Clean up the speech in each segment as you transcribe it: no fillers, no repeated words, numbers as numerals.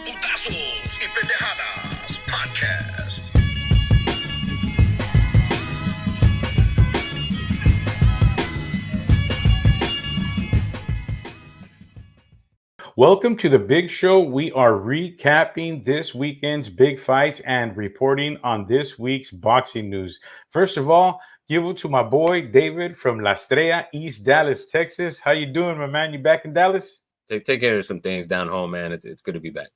Putazos y Pendejadas Podcast. Welcome to the big show. We are recapping this weekend's big fights and reporting on this week's boxing news. First of all, give it to my boy David from La Estrella, East Dallas, Texas. How you doing, my man? You back in Dallas? Take care of some things down home, man. It's good to be back.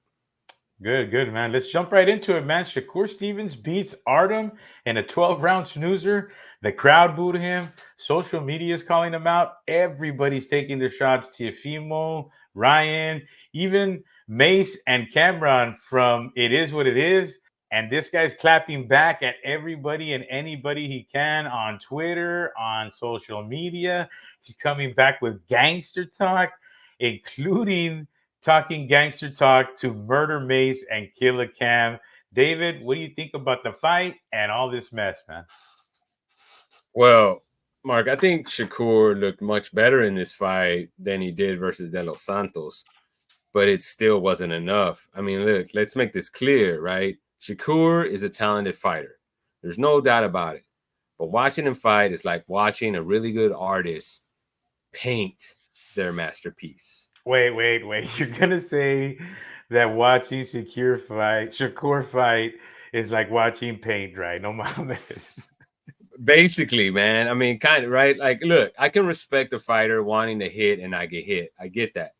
Good, man. Let's jump right into it, man. Shakur Stevens beats Artem in a 12-round snoozer. The crowd booed him. Social media is calling him out. Everybody's taking their shots. Tiafimo, Ryan, even Mace and Cameron from It Is What It Is. And this guy's clapping back at everybody and anybody he can on Twitter, on social media. He's coming back with gangster talk, including talking gangster talk to murder Mace and kill a Cam. David, what do you think about the fight and all this mess, man? Well, Mark, I think Shakur looked much better in this fight than he did versus De Los Santos, but it still wasn't enough. I mean, look, let's make this clear, right? Shakur is a talented fighter. There's no doubt about it. But watching him fight is like watching a really good artist paint their masterpiece. Wait. You're gonna say that watching Shakur fight is like watching paint dry. No mames. Basically, man. I mean, kind of, right? Like, look, I can respect a fighter wanting to hit and not get hit. I get that.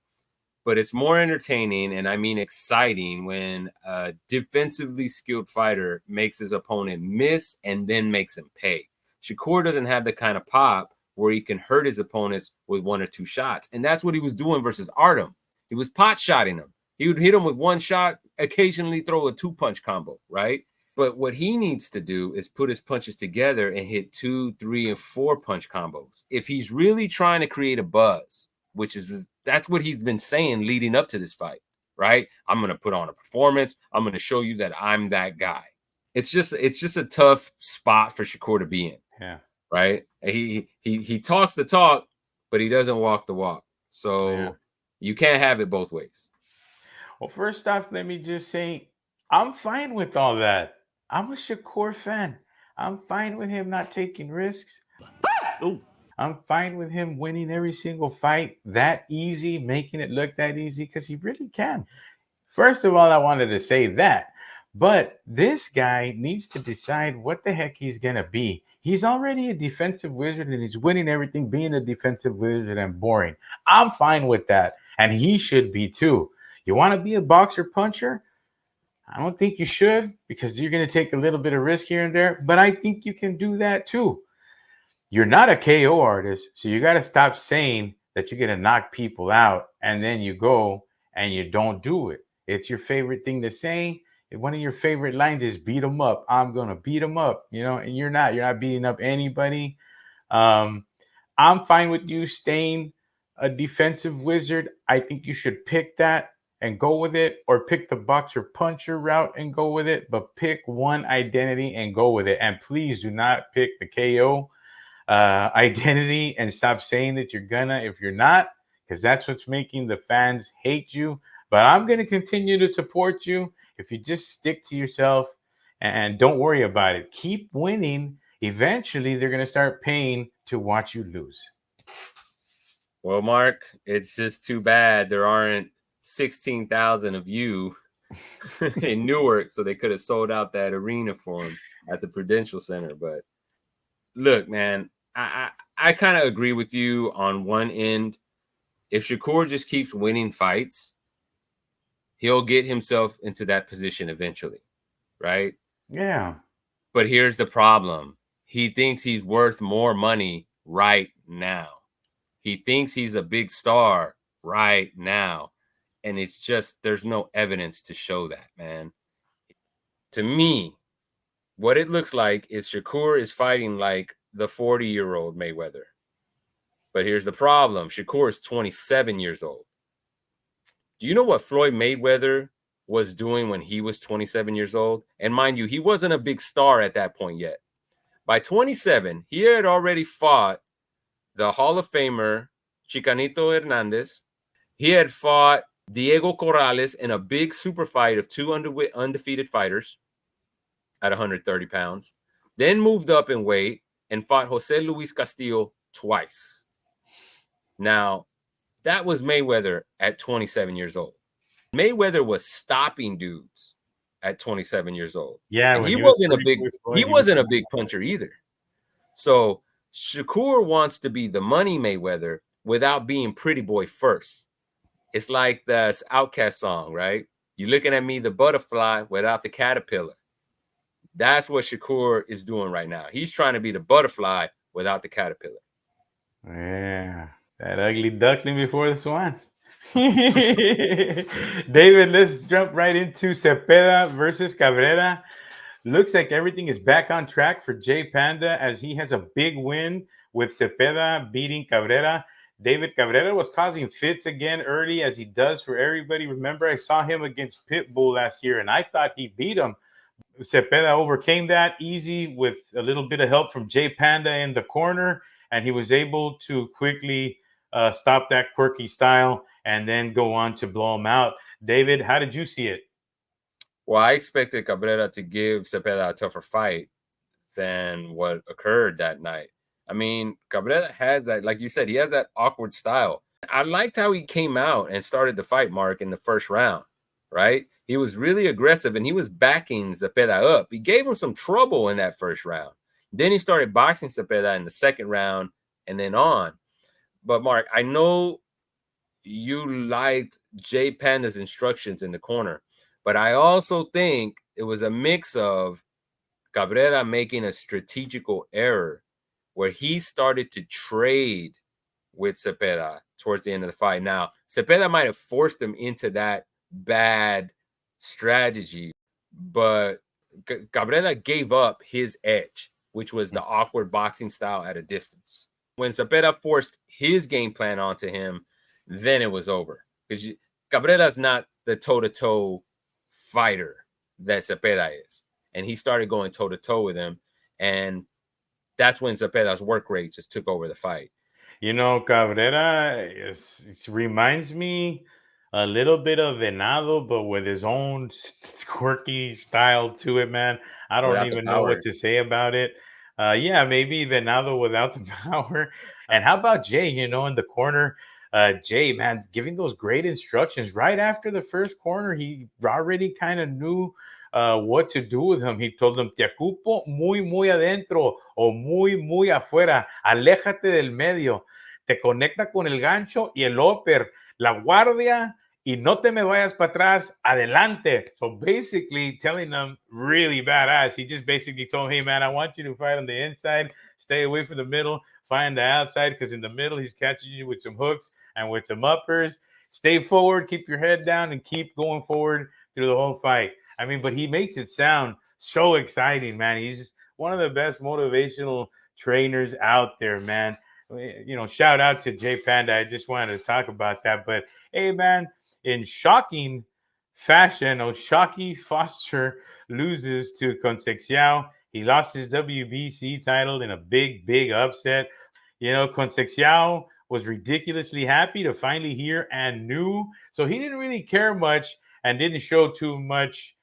But it's more entertaining, and I mean exciting, when a defensively skilled fighter makes his opponent miss and then makes him pay. Shakur doesn't have the kind of pop where he can hurt his opponents with one or two shots. And that's what he was doing versus Artem. He was pot shotting him. He would hit him with one shot, occasionally throw a two-punch combo, right? But what he needs to do is put his punches together and hit 2, 3, and 4 punch combos. If he's really trying to create a buzz, that's what he's been saying leading up to this fight, right? I'm going to put on a performance. I'm going to show you that I'm that guy. It's just a tough spot for Shakur to be in. Yeah. Right? He talks the talk, but he doesn't walk the walk. So You can't have it both ways. Well, first off, let me just say I'm fine with all that. I'm a Shakur fan. I'm fine with him not taking risks. I'm fine with him winning every single fight that easy, making it look that easy, because he really can. First of all, I wanted to say that. But this guy needs to decide what the heck he's going to be. He's already a defensive wizard and he's winning everything, being a defensive wizard and boring. I'm fine with that. And he should be too. You want to be a boxer puncher? I don't think you should, because you're going to take a little bit of risk here and there. But I think you can do that too. You're not a KO artist, so you got to stop saying that you're going to knock people out and then you go and you don't do it. It's your favorite thing to say. One of your favorite lines is beat them up. I'm going to beat them up, and you're not beating up anybody. I'm fine with you staying a defensive wizard. I think you should pick that and go with it, or pick the boxer puncher route and go with it, but pick one identity and go with it. And please do not pick the KO identity and stop saying that you're gonna if you're not, because that's what's making the fans hate you. But I'm going to continue to support you if you just stick to yourself and don't worry about it. Keep winning. Eventually, they're going to start paying to watch you lose. Well, Mark, it's just too bad there aren't 16,000 of you in Newark, so they could have sold out that arena for him at the Prudential Center. But look, man, I kind of agree with you on one end. If Shakur just keeps winning fights, he'll get himself into that position eventually, right? Yeah. But here's the problem. He thinks he's worth more money right now. He thinks he's a big star right now. And it's just, there's no evidence to show that, man. To me, what it looks like is Shakur is fighting like the 40-year-old Mayweather. But here's the problem. Shakur is 27 years old. Do you know what Floyd Mayweather was doing when he was 27 years old? And mind you, he wasn't a big star at that point yet. By 27, he had already fought the Hall of Famer Chicanito Hernandez. He had fought Diego Corrales in a big super fight of two undefeated fighters at 130 pounds. Then moved up in weight and fought Jose Luis Castillo twice. Now, that was Mayweather at 27 years old. Mayweather was stopping dudes at 27 years old. Yeah, and when he he was wasn't a big Floyd, he wasn't a big puncher either. So Shakur wants to be the money Mayweather without being pretty boy first. It's like the Outcast song, right? You're looking at me, the butterfly, without the caterpillar. That's what Shakur is doing right now. He's trying to be the butterfly without the caterpillar. Yeah, that ugly duckling before the swan. David, let's jump right into Zepeda versus Cabrera. Looks like everything is back on track for Jay Panda as he has a big win with Zepeda beating Cabrera. David, Cabrera was causing fits again early as he does for everybody. Remember, I saw him against Pitbull last year and I thought he beat him. Zepeda overcame that easy with a little bit of help from Jay Panda in the corner, and he was able to quickly stop that quirky style and then go on to blow him out. David, how did you see it? Well, I expected Cabrera to give Zepeda a tougher fight than what occurred that night. I mean, Cabrera has that, like you said, he has that awkward style. I liked how he came out and started the fight, Mark, in the first round, right? He was really aggressive and he was backing Zepeda up. He gave him some trouble in that first round. Then he started boxing Zepeda in the second round and then on. But Mark, I know you liked Jay Panda's instructions in the corner, but I also think it was a mix of Cabrera making a strategical error where he started to trade with Zepeda towards the end of the fight. Now, Zepeda might have forced him into that bad strategy, but Cabrera gave up his edge, which was the awkward boxing style at a distance. When Zepeda forced his game plan onto him, then it was over. Because Cabrera's not the toe-to-toe fighter that Zepeda is. And he started going toe-to-toe with him. And that's when Zepeda's work rate just took over the fight. You know, Cabrera it reminds me a little bit of Venado, but with his own quirky style to it, man. I don't Without the even know what power. to say about it. Yeah, maybe Venado without the power. And how about Jay, in the corner? Jay, man, giving those great instructions right after the first corner. He already kind of knew what to do with him. He told him, te ocupo muy adentro o muy afuera. Aléjate del medio. Te conecta con el gancho y el upper. La guardia y no te me vayas para atrás. Adelante. So basically telling them really badass. He just basically told, hey, man, I want you to fight on the inside. Stay away from the middle. Find the outside because in the middle, he's catching you with some hooks and with some uppers. Stay forward. Keep your head down and keep going forward through the whole fight. I mean, but he makes it sound so exciting, man. He's one of the best motivational trainers out there, man. Shout out to Jay Panda. I just wanted to talk about that. But hey, man, in shocking fashion, Oshaki Foster loses to Concepcion. He lost his WBC title in a big upset. Concepcion was ridiculously happy to finally hear and knew. So he didn't really care much and didn't show too much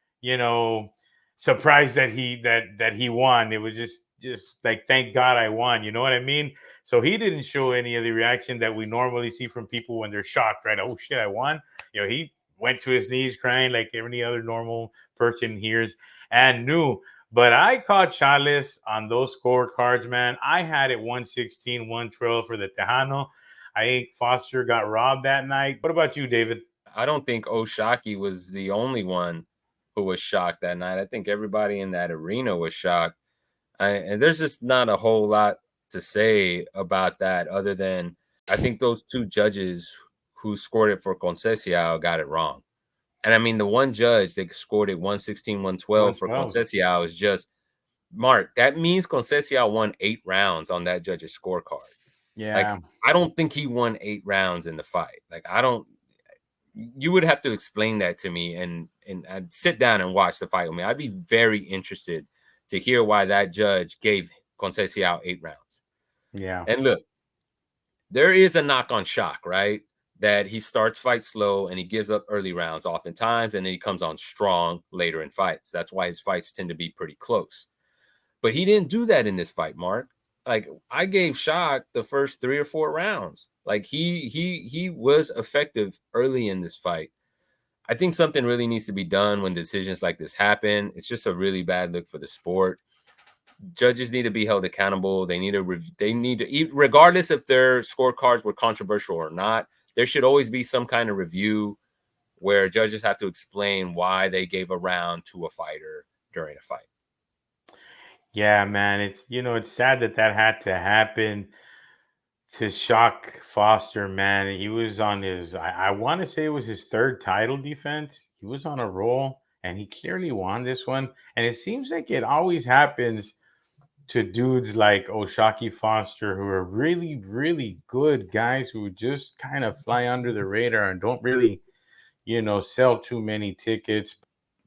surprised that he won. It was just like, thank God I won. You know what I mean? So he didn't show any of the reaction that we normally see from people when they're shocked, right? Oh shit, I won. He went to his knees crying like any other normal person hears and knew. But I caught Chales on those scorecards, man. I had it 116, 112 for the Tejano. I think Foster got robbed that night. What about you, David? I don't think Oshaki was the only one who was shocked that night. I think everybody in that arena was shocked. And there's just not a whole lot to say about that other than I think those two judges who scored it for Conceição got it wrong. And I mean, the one judge that scored it 116, 112 for Conceição is just, Mark, that means Conceição won 8 rounds on that judge's scorecard. Yeah. Like, I don't think he won 8 rounds in the fight. Like, you would have to explain that to me and I'd sit down and watch the fight with me. I'd be very interested to hear why that judge gave Conceição 8 rounds. Yeah. And look, there is a knock on Shock, right? that he starts fights slow and he gives up early rounds oftentimes, and then he comes on strong later in fights. That's why his fights tend to be pretty close. But he didn't do that in this fight, Mark. Like, I gave Shaq the first 3 or 4 rounds. Like, he was effective early in this fight. I think something really needs to be done when decisions like this happen. It's just a really bad look for the sport. Judges need to be held accountable. They need to, regardless if their scorecards were controversial or not, there should always be some kind of review where judges have to explain why they gave a round to a fighter during a fight. Yeah, man, it's sad that had to happen to Shock Foster, man. He was on his, I want to say it was his third title defense. He was on a roll and he clearly won this one. And it seems like it always happens to dudes like Oshaki Foster, who are really, really good guys who just kind of fly under the radar and don't really, sell too many tickets.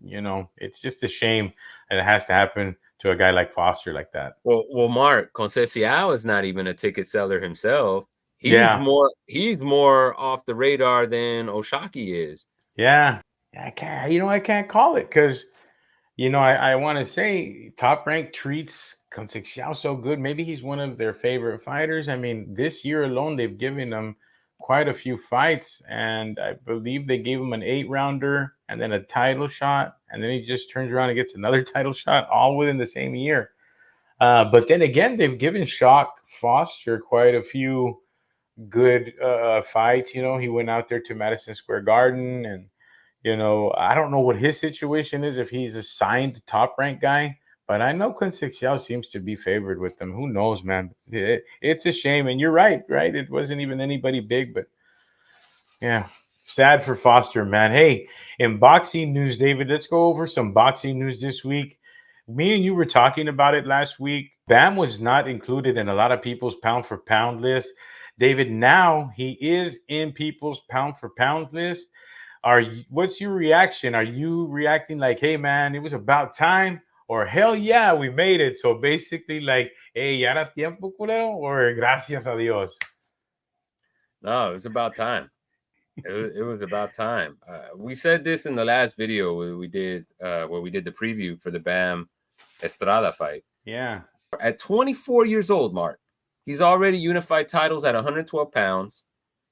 It's just a shame that it has to happen to a guy like Foster like that. Well, Mark, Conceição is not even a ticket seller himself. He's Yeah. more off the radar than Oshaki is. Yeah. I can't call it because, I want to say Top Rank treats Conceição so good. Maybe he's one of their favorite fighters. I mean, this year alone, they've given him quite a few fights, and I believe they gave him an 8-rounder and then a title shot, and then he just turns around and gets another title shot all within the same year. But then again, they've given Shock Foster quite a few good fights. He went out there to Madison Square Garden, and I don't know what his situation is, if he's a signed Top Rank guy, but I know Conceição seems to be favored with them. Who knows, man? It's a shame, and you're right. It wasn't even anybody big, but yeah, sad for Foster, man. Hey, in boxing news, David, let's go over some boxing news this week. Me and you were talking about it last week. Bam was not included in a lot of people's pound for pound list. David, now he is in people's pound for pound list. What's your reaction? Are you reacting like, hey man, it was about time, or hell yeah, we made it? So basically like, hey, ya era tiempo, culero, or gracias a Dios? No, it was about time. It was about time. We said this in the last video where we did the preview for the Bam Estrada fight. Yeah. At 24 years old, Mark, he's already unified titles at 112 pounds.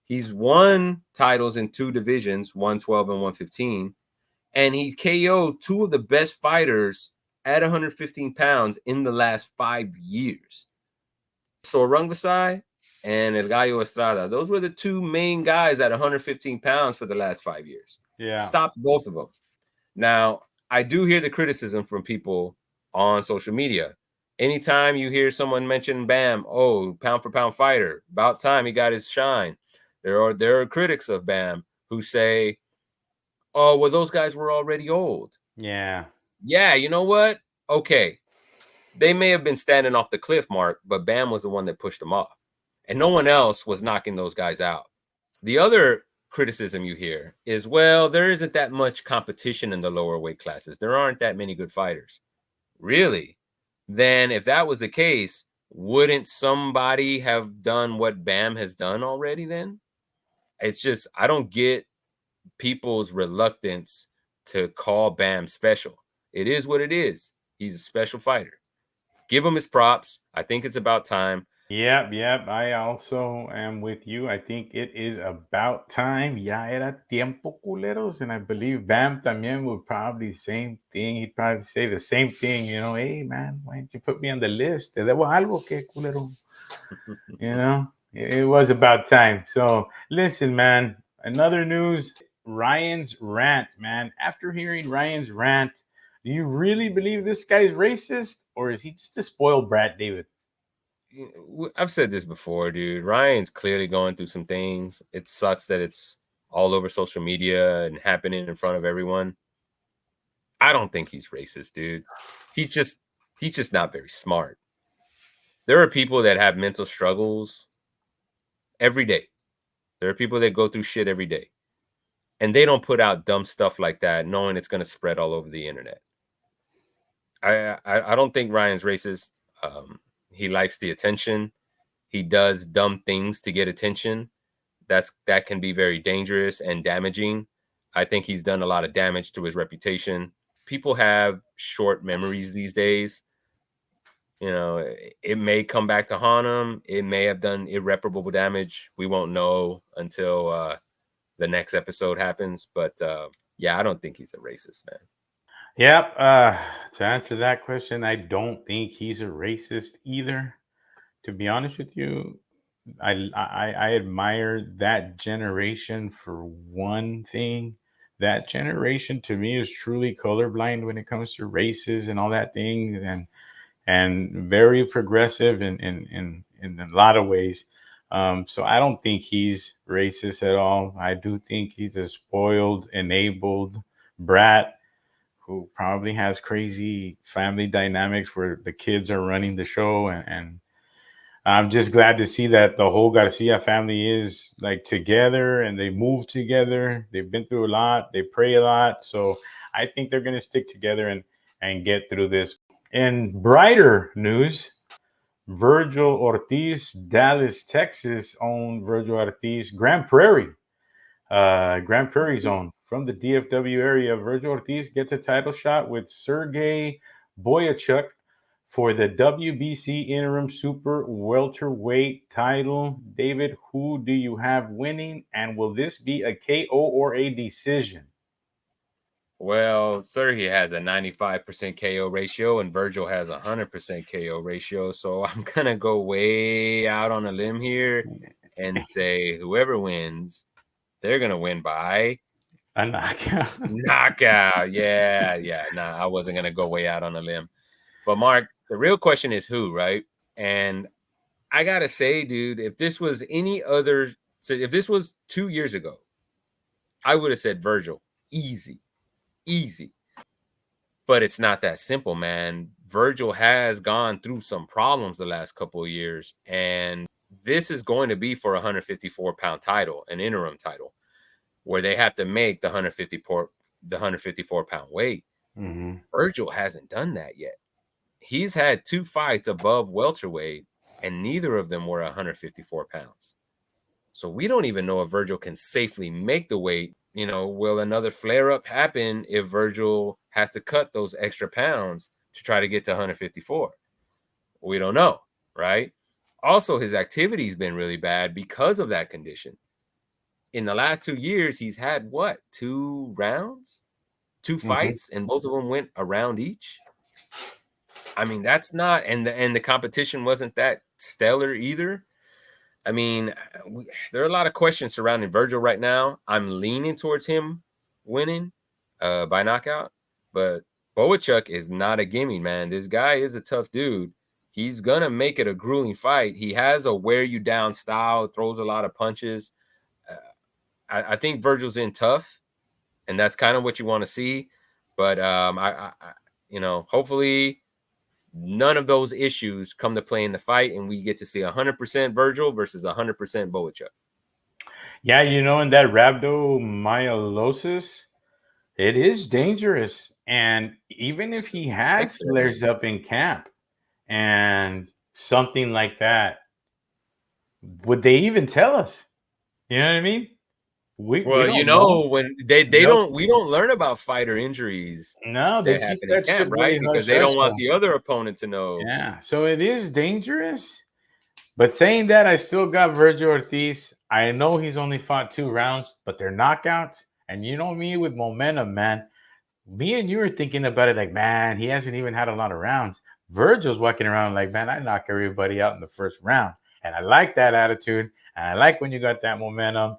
He's won titles in 2 divisions, 112 and 115. And he's KO'd 2 of the best fighters at 115 pounds in the last 5 years. So Rungvisai and El Gallo Estrada, those were the 2 main guys at 115 pounds for the last 5 years. Yeah. Stopped both of them. Now, I do hear the criticism from people on social media. Anytime you hear someone mention Bam, oh, pound for pound fighter, about time he got his shine. There are critics of Bam who say, oh, well, those guys were already old. Yeah. Yeah, you know what? Okay. They may have been standing off the cliff, Mark, but Bam was the one that pushed them off. And no one else was knocking those guys out. The other criticism you hear is, well, there isn't that much competition in the lower weight classes. There aren't that many good fighters. Really? Then if that was the case, wouldn't somebody have done what Bam has done already then? It's just, I don't get people's reluctance to call Bam special. It is what it is. He's a special fighter. Give him his props. I think it's about time. Yep. I also am with you. I think it is about time. Ya era tiempo, culeros. And I believe Bam también would probably same thing. He'd probably say the same thing. Hey man, why didn't you put me on the list? ¿Te debo algo que, culero? It was about time. So listen, man. Another news. Ryan's rant, man. After hearing Ryan's rant, do you really believe this guy's racist, or is he just a spoiled brat, David? I've said this before, dude. Ryan's clearly going through some things. It sucks that it's all over social media and happening in front of everyone. I don't think he's racist, dude. He's just not very smart. There are people that have mental struggles every day. There are people that go through shit every day. And they don't put out dumb stuff like that knowing it's going to spread all over the internet. I don't think Ryan's racist. He likes the attention. He does dumb things to get attention. that can be very dangerous and damaging. I think he's done a lot of damage to his reputation. People have short memories these days. You know, it may come back to haunt him. It may have done irreparable damage. We won't know until the next episode happens. But yeah, I don't think he's a racist, man. Yep. To answer that question, I don't think he's a racist either. To be honest with you, I admire that generation for one thing. That generation to me is truly colorblind when it comes to races and all that things, and very progressive in a lot of ways. So I don't think he's racist at all. I do think he's a spoiled, enabled brat who probably has crazy family dynamics where the kids are running the show, and I'm just glad to see that the whole Garcia family is like together and they move together. They've been through a lot. They pray a lot. So I think they're going to stick together and get through this. In brighter news, Virgil Ortiz, Dallas, Texas owned Virgil Ortiz, Grand Prairie zone from the DFW area. Virgil Ortiz gets a title shot with Sergey Bohachuk for the WBC interim super welterweight title. David, who do you have winning, and will this be a KO or a decision? Well, Sergey has a 95% KO ratio and Virgil has a 100% KO ratio. So I'm going to go way out on a limb here and say whoever wins, they're going to win by a knockout. Knockout. Yeah. Nah, I wasn't going to go way out on a limb. But Mark, the real question is who, right? And I got to say, dude, if this was if this was 2 years ago, I would have said Virgil. Easy. But it's not that simple, man. Virgil has gone through some problems the last couple of years, and this is going to be for a 154-pound title, an interim title, where they have to make the 154-pound weight. Mm-hmm. Virgil hasn't done that yet. He's had 2 fights above welterweight, and neither of them were 154 pounds. So we don't even know if Virgil can safely make the weight. You know, will another flare-up happen if Virgil has to cut those extra pounds to try to get to 154? We don't know, right? Also, his activity's been really bad because of that condition. In the last 2 years, he's had, 2 rounds? 2 fights, and both of them went a round each? I mean, that's not, and the competition wasn't that stellar either. I mean, there are a lot of questions surrounding Virgil right now. I'm leaning towards him winning by knockout, but Bohachuk is not a gimme, man. This guy is a tough dude. He's going to make it a grueling fight. He has a wear-you-down style, throws a lot of punches. I think Virgil's in tough, and that's kind of what you want to see. But, hopefully none of those issues come to play in the fight, and we get to see 100% Virgil versus 100% Bohachuk. Yeah, in that rhabdomyolysis, it is dangerous. And even if he has flares up in camp and something like that, would they even tell us? You know what I mean? We don't know. When we don't learn about fighter injuries. No, they happen in camp, right? Because they don't want the other opponent to know. Yeah, so it is dangerous. But saying that, I still got Virgil Ortiz. I know he's only fought 2 rounds, but they're knockouts. And you know me with momentum, man. Me and you were thinking about it like, man, he hasn't even had a lot of rounds. Virgil's walking around like, man, I knock everybody out in the first round. And I like that attitude. And I like when you got that momentum.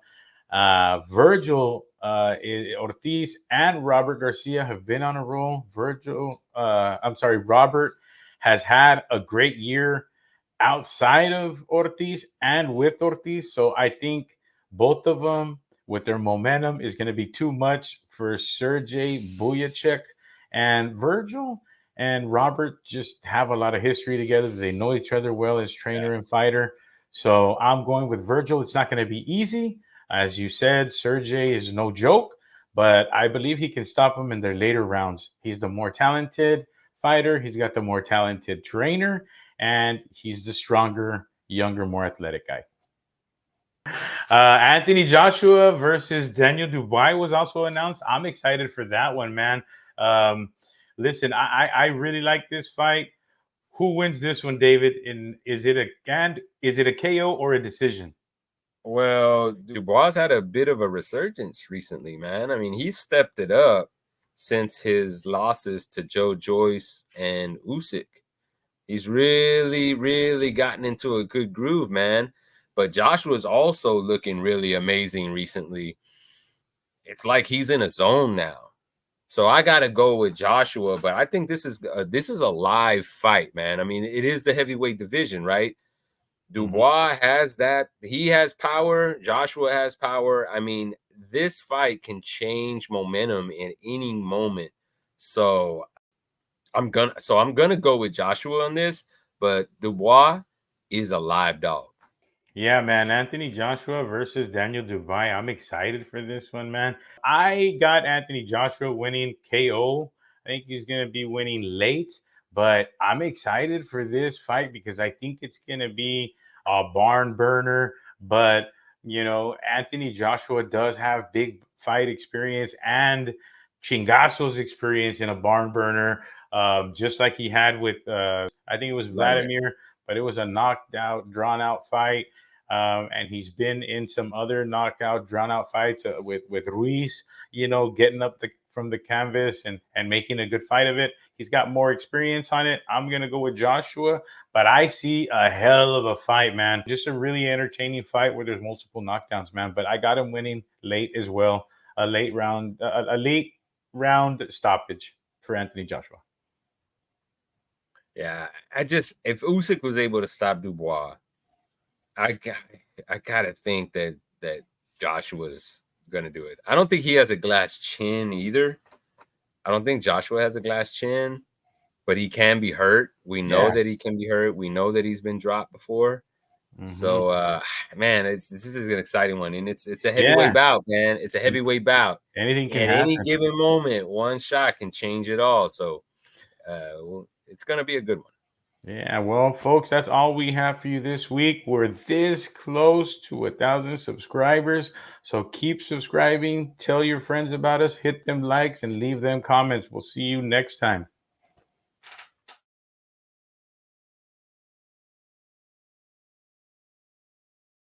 Virgil Ortiz and Robert Garcia have been on a roll. Robert has had a great year outside of Ortiz and with Ortiz. So I think both of them with their momentum is going to be too much for Sergey Bohachuk. And Virgil and Robert just have a lot of history together. They know each other well as trainer and fighter. So I'm going with Virgil. It's not going to be easy. As you said, Sergey is no joke, but I believe he can stop him in their later rounds. He's the more talented fighter. He's got the more talented trainer, and he's the stronger, younger, more athletic guy. Anthony Joshua versus Daniel Dubois was also announced. I'm excited for that one, man. Listen, I really like this fight. Who wins this one, David? Is it a KO or a decision? Well, Dubois had a bit of a resurgence recently, man. I mean, he stepped it up since his losses to Joe Joyce and Usyk. He's really, really gotten into a good groove, man. But Joshua's also looking really amazing recently. It's like he's in a zone now. So I got to go with Joshua, but I think this is a live fight, man. I mean, it is the heavyweight division, right? Dubois has that. He has power. Joshua has power. I mean, this fight can change momentum in any moment. So I'm gonna go with Joshua on this, but Dubois is a live dog. Yeah, man. Anthony Joshua versus Daniel Dubois. I'm excited for this one, man. I got Anthony Joshua winning KO. I think he's going to be winning late, but I'm excited for this fight because I think it's going to be a barn burner. But, Anthony Joshua does have big fight experience and Chingaso's experience in a barn burner, just like he had with, I think it was Vladimir, but it was a knocked out, drawn out fight. And he's been in some other knockout, drawn out fights with Ruiz, getting up from the canvas and making a good fight of it. He's got more experience on it. I'm going to go with Joshua, but I see a hell of a fight, man. Just a really entertaining fight where there's multiple knockdowns, man. But I got him winning late as well. A late round stoppage for Anthony Joshua. Yeah, if Usyk was able to stop Dubois, I gotta think that Joshua's gonna do it. I don't think he has a glass chin either. I don't think Joshua has a glass chin, but he can be hurt. We know that he can be hurt. We know that he's been dropped before. So, man, this is an exciting one, and it's a heavyweight bout, man. It's a heavyweight bout. Anything can At happen. any given moment, one shot can change it all. So, it's gonna be a good one. Yeah, well, folks, that's all we have for you this week. We're this close to 1,000 subscribers, so keep subscribing. Tell your friends about us, hit them likes, and leave them comments. We'll see you next time.